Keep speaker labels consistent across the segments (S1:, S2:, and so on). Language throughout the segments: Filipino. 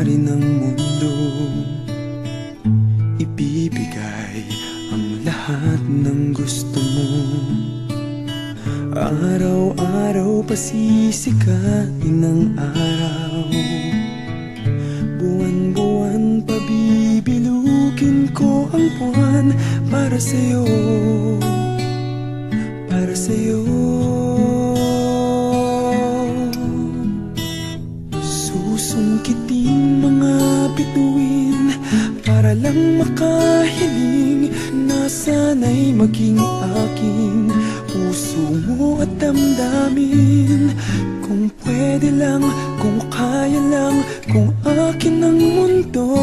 S1: hari ng mundo, ibibigay ang lahat ng gusto mo. Araw-araw pasisikatin ang araw, buwan-buwan pabibilugin ko ang buwan para sa'yo, para sa'yo. Susungkitin mga bituin para lang makahiling na sana'y maging aking puso mo at damdamin. Kung pwede lang, kung kaya lang, kung akin ang mundo,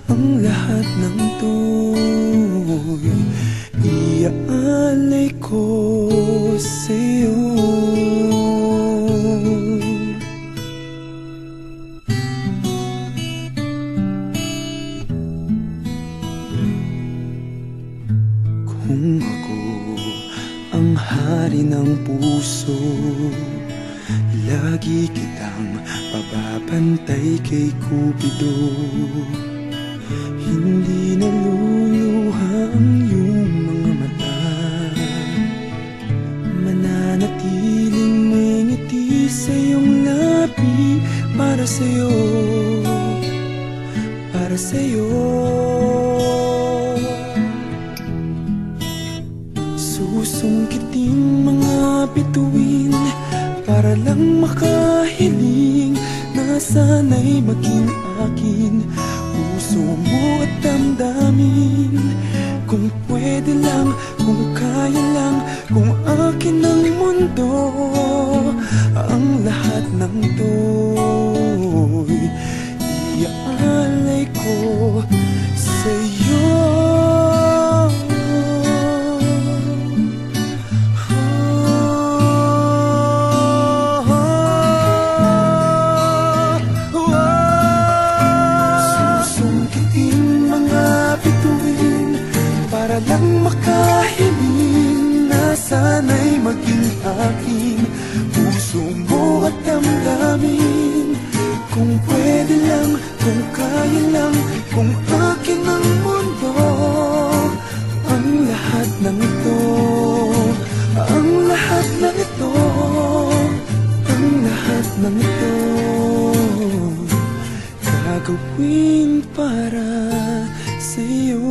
S1: ang lahat ng to'y iaalay ko sa'yo. Kung ako ang hari ng puso, lagi kitang pababantay kay Cupido. Hindi naluluha ang iyong mga mata, mananatiling may ngiti sa iyong labi para sa'yo, para sa'yo. Susungkitin mga bituin para lang makahiling na sana'y maging akin puso mo at damdamin. Kung pwede lang, kung kaya lang, kung akin ang mundo, ang lahat ng to'y iaalay ko sa'yo. Para lang makahiling na sana'y maging akin puso mo at damdamin. Kung pwede lang, kung kaya lang, kung akin ang mundo, ang lahat ng ito, ang lahat ng ito, ang lahat ng ito, gagawin para sa'yo.